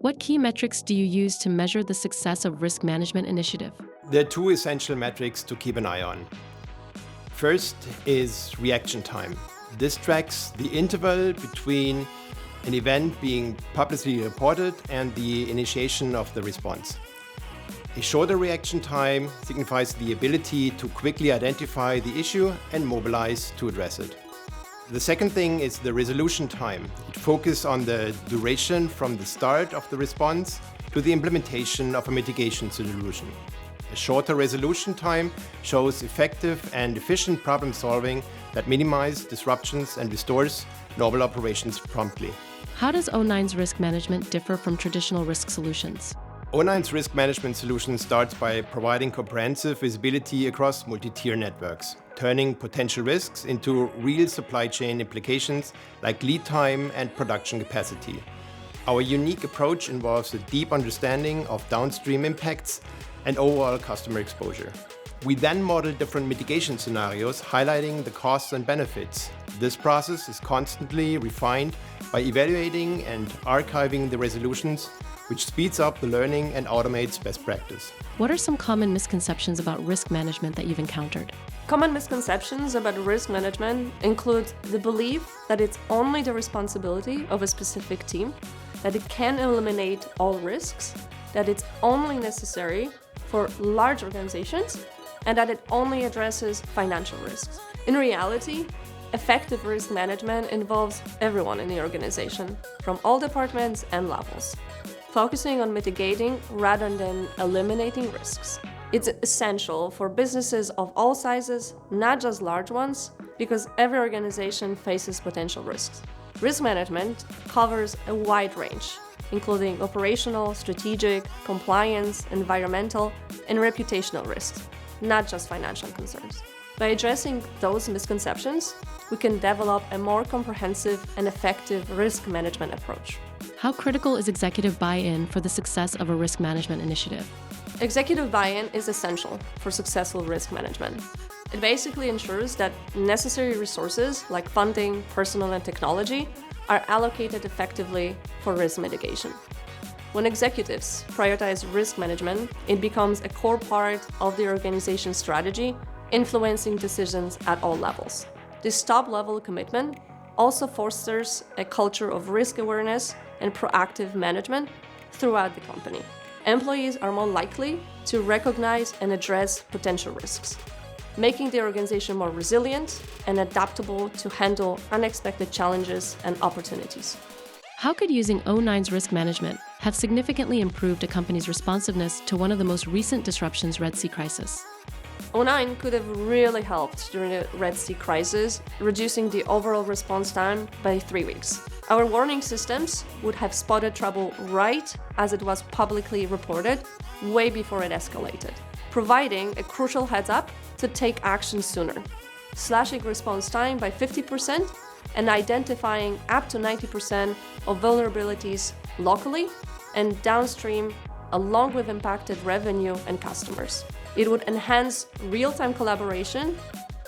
What key metrics do you use to measure the success of risk management initiative? There are two essential metrics to keep an eye on. First is reaction time. This tracks the interval between an event being publicly reported and the initiation of the response. A shorter reaction time signifies the ability to quickly identify the issue and mobilize to address it. The second thing is the resolution time. It focuses on the duration from the start of the response to the implementation of a mitigation solution. A shorter resolution time shows effective and efficient problem solving that minimizes disruptions and restores normal operations promptly. How does O9's risk management differ from traditional risk solutions? O9's risk management solution starts by providing comprehensive visibility across multi-tier networks, turning potential risks into real supply chain implications like lead time and production capacity. Our unique approach involves a deep understanding of downstream impacts and overall customer exposure. We then model different mitigation scenarios, highlighting the costs and benefits. This process is constantly refined by evaluating and archiving the resolutions, which speeds up the learning and automates best practice. What are some common misconceptions about risk management that you've encountered? Common misconceptions about risk management include the belief that it's only the responsibility of a specific team, that it can eliminate all risks, that it's only necessary for large organizations, and that it only addresses financial risks. In reality, effective risk management involves everyone in the organization, from all departments and levels, focusing on mitigating rather than eliminating risks. It's essential for businesses of all sizes, not just large ones, because every organization faces potential risks. Risk management covers a wide range, including operational, strategic, compliance, environmental, and reputational risks, not just financial concerns. By addressing those misconceptions, we can develop a more comprehensive and effective risk management approach. How critical is executive buy-in for the success of a risk management initiative? Executive buy-in is essential for successful risk management. It basically ensures that necessary resources like funding, personnel, and technology are allocated effectively for risk mitigation. When executives prioritize risk management, it becomes a core part of the organization's strategy, influencing decisions at all levels. This top-level commitment also fosters a culture of risk awareness and proactive management throughout the company. Employees are more likely to recognize and address potential risks, making the organization more resilient and adaptable to handle unexpected challenges and opportunities. How could using O9's risk management have significantly improved a company's responsiveness to one of the most recent disruptions, Red Sea crisis? O9 could have really helped during the Red Sea crisis, reducing the overall response time by 3 weeks. Our warning systems would have spotted trouble right as it was publicly reported, way before it escalated, providing a crucial heads up to take action sooner, slashing response time by 50% and identifying up to 90% of vulnerabilities locally and downstream, along with impacted revenue and customers. It would enhance real-time collaboration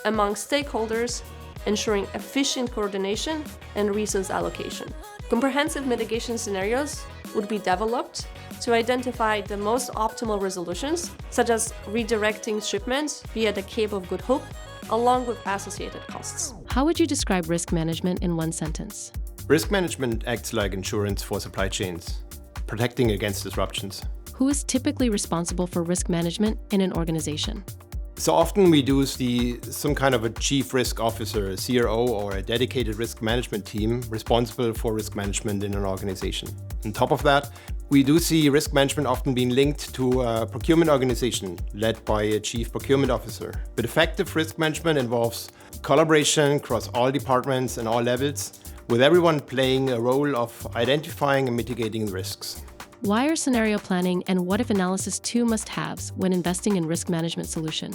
among stakeholders, ensuring efficient coordination and resource allocation. Comprehensive mitigation scenarios would be developed to identify the most optimal resolutions, such as redirecting shipments via the Cape of Good Hope, along with associated costs. How would you describe risk management in one sentence? Risk management acts like insurance for supply chains, protecting against disruptions. Who is typically responsible for risk management in an organization? So often we do see some kind of a chief risk officer, a CRO, or a dedicated risk management team responsible for risk management in an organization. On top of that, we do see risk management often being linked to a procurement organization led by a chief procurement officer. But effective risk management involves collaboration across all departments and all levels, with everyone playing a role of identifying and mitigating risks. Why are scenario planning and what-if analysis two must-haves when investing in risk management solution?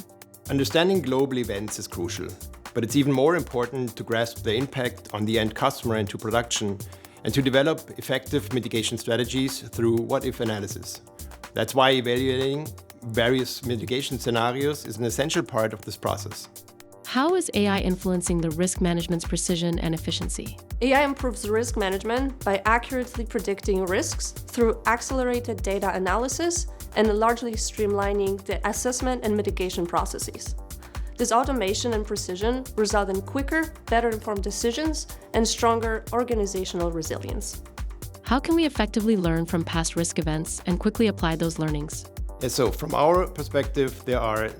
Understanding global events is crucial, but it's even more important to grasp the impact on the end customer and to production, and to develop effective mitigation strategies through what-if analysis. That's why evaluating various mitigation scenarios is an essential part of this process. How is AI influencing the risk management's precision and efficiency? AI improves risk management by accurately predicting risks through accelerated data analysis and largely streamlining the assessment and mitigation processes. This automation and precision result in quicker, better informed decisions and stronger organizational resilience. How can we effectively learn from past risk events and quickly apply those learnings? So from our perspective, there are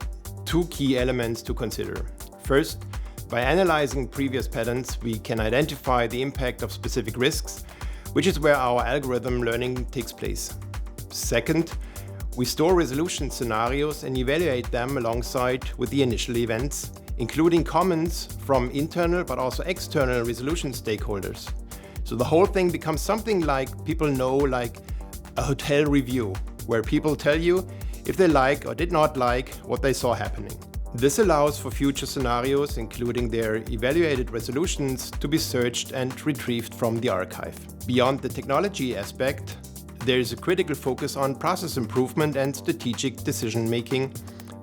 two key elements to consider. First, by analyzing previous patterns, we can identify the impact of specific risks, which is where our algorithm learning takes place. Second, we store resolution scenarios and evaluate them alongside with the initial events, including comments from internal but also external resolution stakeholders. So the whole thing becomes something like people know, like a hotel review, where people tell you if they like or did not like what they saw happening. This allows for future scenarios, including their evaluated resolutions, to be searched and retrieved from the archive. Beyond the technology aspect, there is a critical focus on process improvement and strategic decision-making,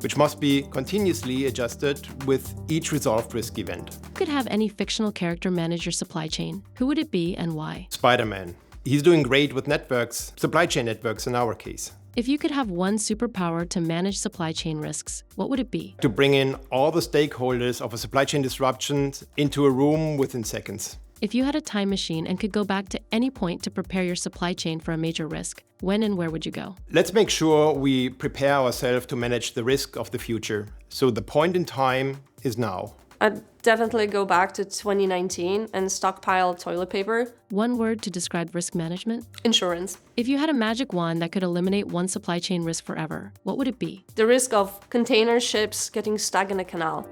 which must be continuously adjusted with each resolved risk event. If you could have any fictional character manage your supply chain, who would it be and why? Spider-Man. He's doing great with networks, supply chain networks in our case. If you could have one superpower to manage supply chain risks, what would it be? To bring in all the stakeholders of a supply chain disruption into a room within seconds. If you had a time machine and could go back to any point to prepare your supply chain for a major risk, when and where would you go? Let's make sure we prepare ourselves to manage the risk of the future. So the point in time is now. I'd definitely go back to 2019 and stockpile toilet paper. One word to describe risk management? Insurance. If you had a magic wand that could eliminate one supply chain risk forever, what would it be? The risk of container ships getting stuck in a canal.